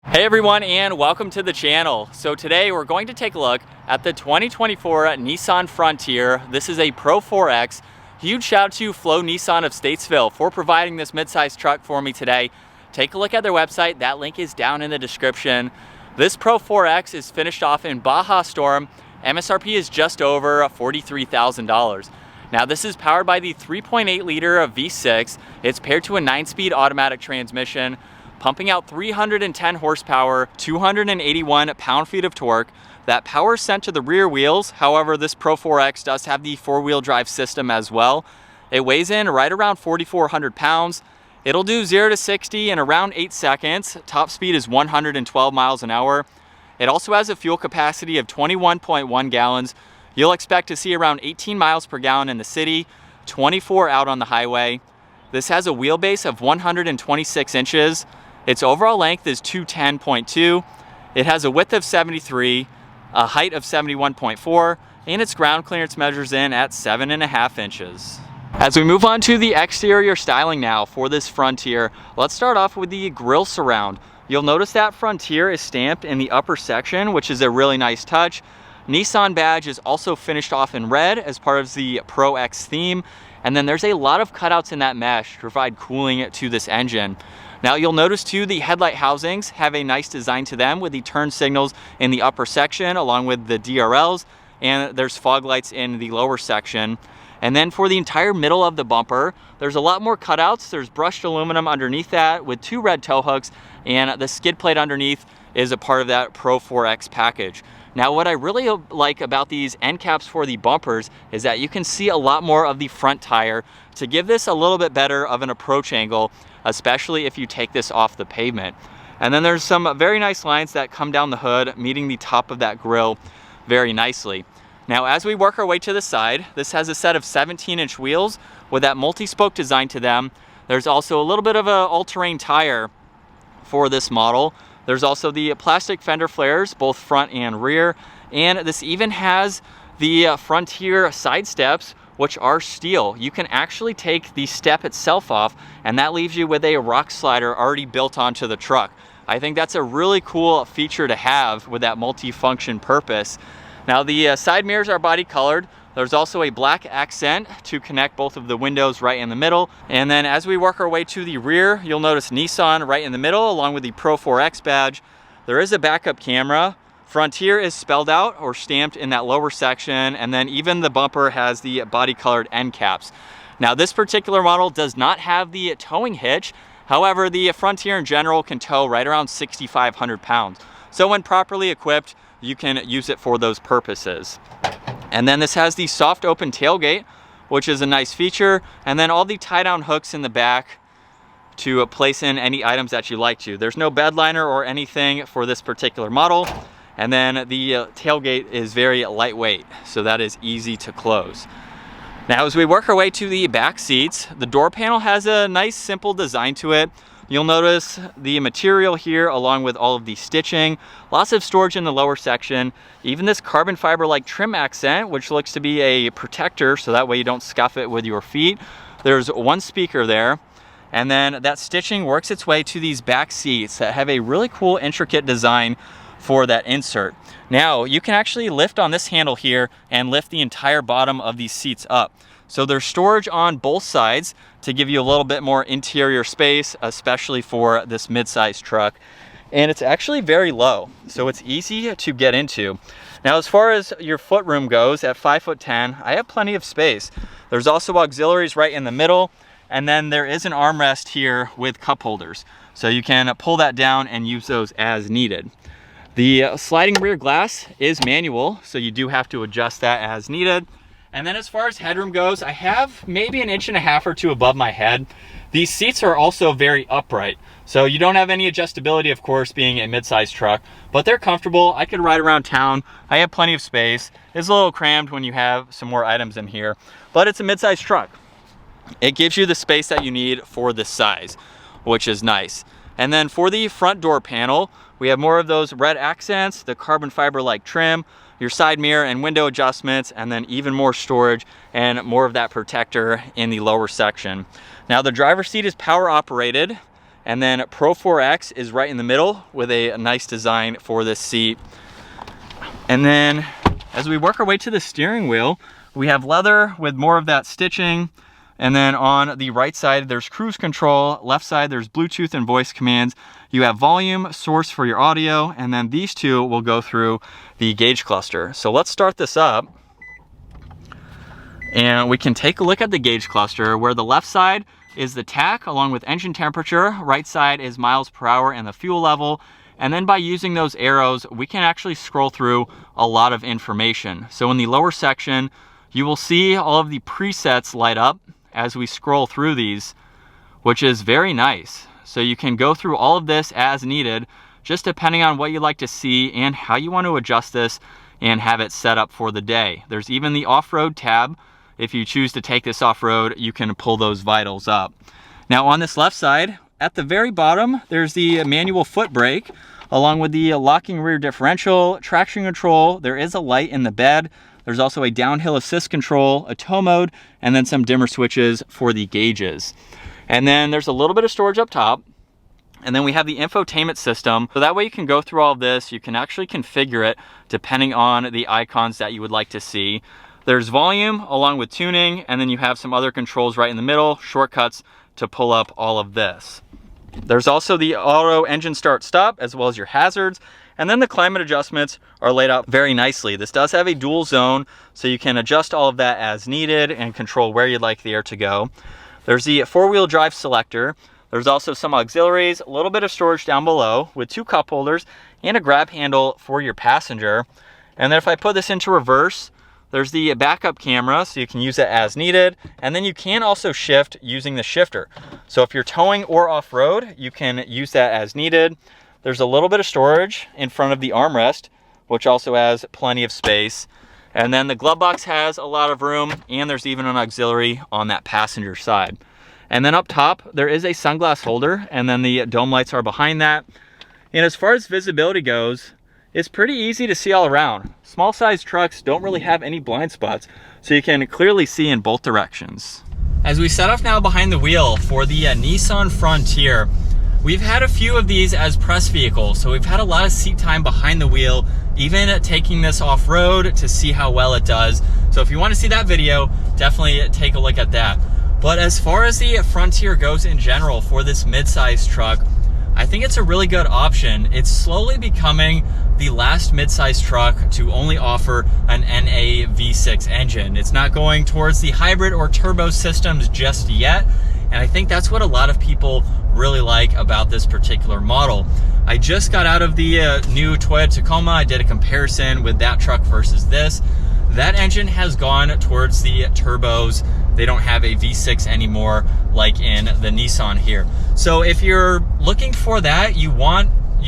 Hey everyone, and welcome to the channel. So today we're going to take a look at the 2024 Nissan Frontier. This is a Pro 4X. Huge shout out to Flow Nissan of Statesville for providing this midsize truck for me today. Take a look at their website. That link is down in the description. This Pro 4X is finished off in Baja Storm. MSRP is just over $43,000. Now this is powered by the 3.8 liter V6. It's paired to a 9-speed automatic transmission, pumping out 310 horsepower, 281 pound-feet of torque. That power is sent to the rear wheels. However, this Pro 4X does have the four-wheel drive system as well. It weighs in right around 4,400 pounds. It'll do 0 to 60 in around 8 seconds. Top speed is 112 miles an hour. It also has a fuel capacity of 21.1 gallons. You'll expect to see around 18 miles per gallon in the city, 24 out on the highway. This has a wheelbase of 126 inches. Its overall length is 210.2. It has a width of 73, a height of 71.4, and its ground clearance measures in at 7.5 inches. As we move on to the exterior styling now for this Frontier, let's start off with the grille surround. You'll notice that Frontier is stamped in the upper section, which is a really nice touch. Nissan badge is also finished off in red as part of the Pro X theme. And then there's a lot of cutouts in that mesh to provide cooling to this engine. Now you'll notice too, the headlight housings have a nice design to them with the turn signals in the upper section along with the DRLs, and there's fog lights in the lower section. And then for the entire middle of the bumper, there's a lot more cutouts. There's brushed aluminum underneath that with 2 red tow hooks, and the skid plate underneath is a part of that Pro 4X package. Now what I really like about these end caps for the bumpers is that you can see a lot more of the front tire to give this a little bit better of an approach angle, especially if you take this off the pavement. And then there's some very nice lines that come down the hood, meeting the top of that grille very nicely. Now as we work our way to the side, this has a set of 17-inch wheels with that multi-spoke design to them. There's also a little bit of an all-terrain tire for this model. There's also the plastic fender flares, both front and rear. And this even has the Frontier side steps, which are steel. You can actually take the step itself off, and that leaves you with a rock slider already built onto the truck. I think that's a really cool feature to have with that multi-function purpose. Now the side mirrors are body colored. There's also a black accent to connect both of the windows right in the middle. And then as we work our way to the rear, you'll notice Nissan right in the middle along with the Pro 4X badge. There is a backup camera. Frontier is spelled out or stamped in that lower section, and then even the bumper has the body colored end caps. Now this particular model does not have the towing hitch. However, the Frontier in general can tow right around 6,500 pounds. So when properly equipped, you can use it for those purposes. And then this has the soft open tailgate, which is a nice feature. And then all the tie down hooks in the back to place in any items that you like to. There's no bed liner or anything for this particular model. And then the tailgate is very lightweight, so that is easy to close. Now as we work our way to the back seats, the door panel has a nice simple design to it. You'll notice the material here along with all of the stitching, lots of storage in the lower section, even this carbon fiber like trim accent, which looks to be a protector so that way you don't scuff it with your feet. There's one speaker there, and then that stitching works its way to these back seats that have a really cool intricate design for that insert. Now you can actually lift on this handle here and lift the entire bottom of these seats up. So there's storage on both sides to give you a little bit more interior space, especially for this midsize truck. And it's actually very low, so it's easy to get into. Now, as far as your footroom goes, at 5'10", I have plenty of space. There's also auxiliaries right in the middle, and then there is an armrest here with cup holders. So you can pull that down and use those as needed. The sliding rear glass is manual, so you do have to adjust that as needed. And then as far as headroom goes, I have maybe 1.5 inches or 2 above my head. These seats are also very upright. So you don't have any adjustability, of course, being a midsize truck, but they're comfortable. I could ride around town. I have plenty of space. It's a little crammed when you have some more items in here, but it's a midsize truck. It gives you the space that you need for this size, which is nice. And then for the front door panel, we have more of those red accents, the carbon fiber like trim, your side mirror and window adjustments, and then even more storage and more of that protector in the lower section. Now the driver's seat is power operated, And then Pro 4X is right in the middle with a nice design for this seat. And then as we work our way to the steering wheel, we have leather with more of that stitching. And then on the right side, there's cruise control. Left side, there's Bluetooth and voice commands. You have volume, source for your audio, and then these two will go through the gauge cluster. So let's start this up. And we can take a look at the gauge cluster, where the left side is the tach along with engine temperature. Right side is miles per hour and the fuel level. And then by using those arrows, we can actually scroll through a lot of information. So in the lower section, you will see all of the presets light up as we scroll through these, which is very nice. So you can go through all of this as needed, just depending on what you like to see and how you want to adjust this and have it set up for the day. There's even the off-road tab. If you choose to take this off-road, you can pull those vitals up. Now on this left side, at the very bottom, there's the manual foot brake, along with the locking rear differential, traction control. There is a light in the bed. There's also a downhill assist control, a tow mode, and then some dimmer switches for the gauges. And then there's a little bit of storage up top. And then we have the infotainment system. So that way you can go through all of this. You can actually configure it depending on the icons that you would like to see. There's volume along with tuning, and then you have some other controls right in the middle, shortcuts to pull up all of this. There's also the auto engine start stop, as well as your hazards. And then the climate adjustments are laid out very nicely. This does have a dual zone, so you can adjust all of that as needed and control where you'd like the air to go. There's the four-wheel drive selector. There's also some auxiliaries, a little bit of storage down below with 2 cup holders and a grab handle for your passenger. And then if I put this into reverse, there's the backup camera, so you can use it as needed. And then you can also shift using the shifter. So if you're towing or off-road, you can use that as needed. There's a little bit of storage in front of the armrest, which also has plenty of space. And then the glove box has a lot of room, and there's even an auxiliary on that passenger side. And then up top, there is a sunglass holder, and then the dome lights are behind that. And as far as visibility goes, it's pretty easy to see all around. Small size trucks don't really have any blind spots, so you can clearly see in both directions. As we set off now behind the wheel for the Nissan Frontier, we've had a few of these as press vehicles, so we've had a lot of seat time behind the wheel, even taking this off-road to see how well it does. So if you want to see that video, definitely take a look at that. But as far as the Frontier goes in general for this midsize truck, I think it's a really good option. It's slowly becoming the last midsize truck to only offer an NA V6 engine. It's not going towards the hybrid or turbo systems just yet. And I think that's what a lot of people really like about this particular model. I just got out of the new Toyota Tacoma. I did a comparison with that truck versus this. That engine has gone towards the turbos. They don't have a V6 anymore like in the Nissan here. So if you're looking for that, you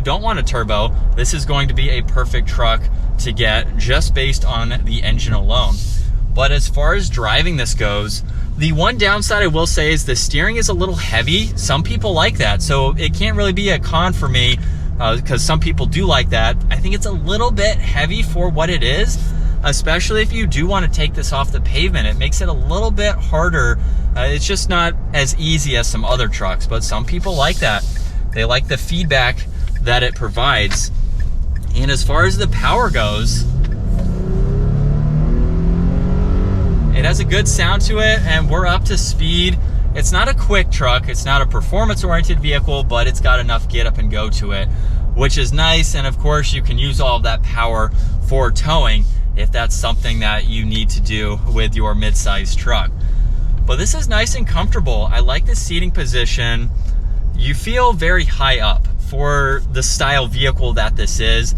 don't want a turbo, this is going to be a perfect truck to get just based on the engine alone. But as far as driving this goes, the one downside I will say is the steering is a little heavy. Some people like that, so it can't really be a con for me because some people do like that. I think it's a little bit heavy for what it is, especially if you do want to take this off the pavement. It makes it a little bit harder. It's just not as easy as some other trucks, but some people like that. They like the feedback that it provides. And as far as the power goes, it has a good sound to it, and we're up to speed. It's not a quick truck, it's not a performance-oriented vehicle, but it's got enough get up and go to it, which is nice. And of course, you can use all of that power for towing if that's something that you need to do with your mid-size truck. But this is nice and comfortable. I like the seating position. You feel very high up for the style vehicle that this is.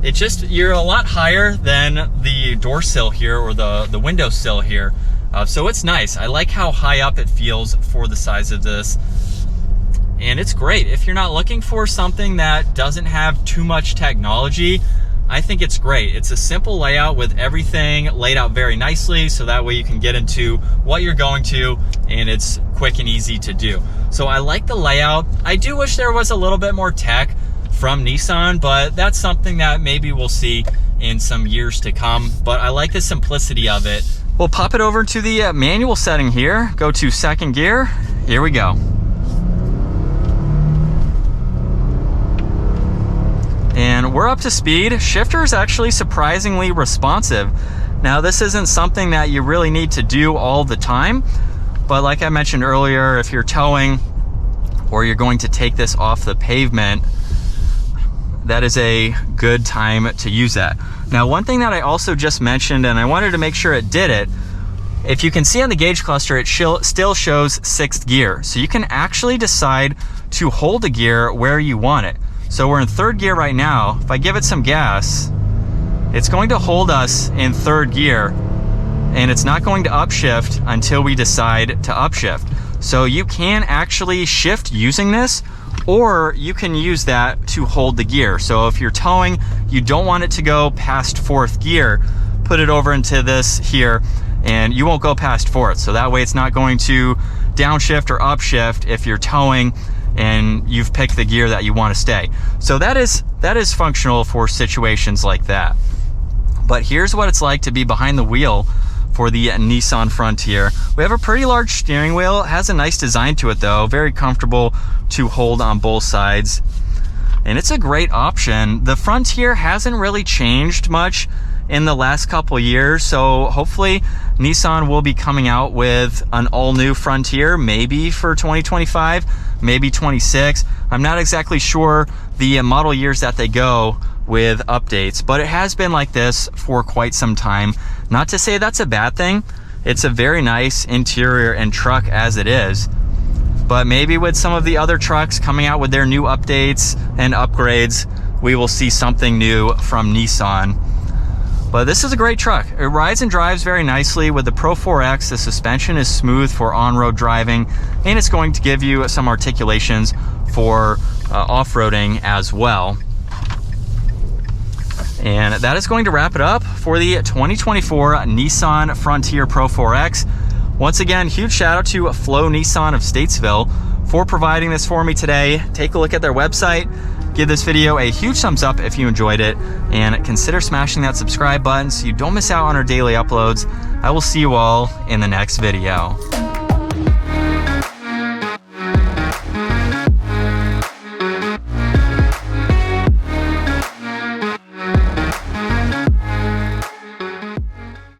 You're a lot higher than the door sill here or the window sill here. So it's nice. I like how high up it feels for the size of this. And it's great. If you're not looking for something that doesn't have too much technology, I think it's great. It's a simple layout with everything laid out very nicely, so that way you can get into what you're going to, and it's quick and easy to do. So I like the layout. I do wish there was a little bit more tech from Nissan, but that's something that maybe we'll see in some years to come. But I like the simplicity of it. We'll pop it over to the manual setting here, go to second gear. Here we go. we're up to speed. Shifter is actually surprisingly responsive. Now, this isn't something that you really need to do all the time, but like I mentioned earlier, if you're towing or you're going to take this off the pavement, that is a good time to use that. Now, one thing that I also just mentioned, and I wanted to make sure it did it, if you can see on the gauge cluster, it still shows 6th gear. So you can actually decide to hold a gear where you want it. So we're in 3rd gear right now. If I give it some gas, it's going to hold us in 3rd gear, and it's not going to upshift until we decide to upshift. So you can actually shift using this, or you can use that to hold the gear. So if you're towing, you don't want it to go past 4th gear, put it over into this here, and you won't go past 4th. So that way it's not going to downshift or upshift if you're towing and you've picked the gear that you want to stay. So that is functional for situations like that. But here's what it's like to be behind the wheel for the Nissan Frontier. We have a pretty large steering wheel. It has a nice design to it though, very comfortable to hold on both sides. And it's a great option. The Frontier hasn't really changed much in the last couple years, so hopefully Nissan will be coming out with an all-new Frontier, maybe for 2025, maybe 26. I'm not exactly sure the model years that they go with updates, but it has been like this for quite some time. Not to say that's a bad thing. It's a very nice interior and truck as it is, but maybe with some of the other trucks coming out with their new updates and upgrades, we will see something new from Nissan. But this is a great truck. It rides and drives very nicely. With the Pro 4X, the suspension is smooth for on-road driving, and it's going to give you some articulations for off-roading as well. And that is going to wrap it up for the 2024 Nissan Frontier Pro 4X. Once again, huge shout out to FOURR Nissan of Statesville for providing this for me today. Take a look at their website. Give this video a huge thumbs up if you enjoyed it, and consider smashing that subscribe button so you don't miss out on our daily uploads. I will see you all in the next video.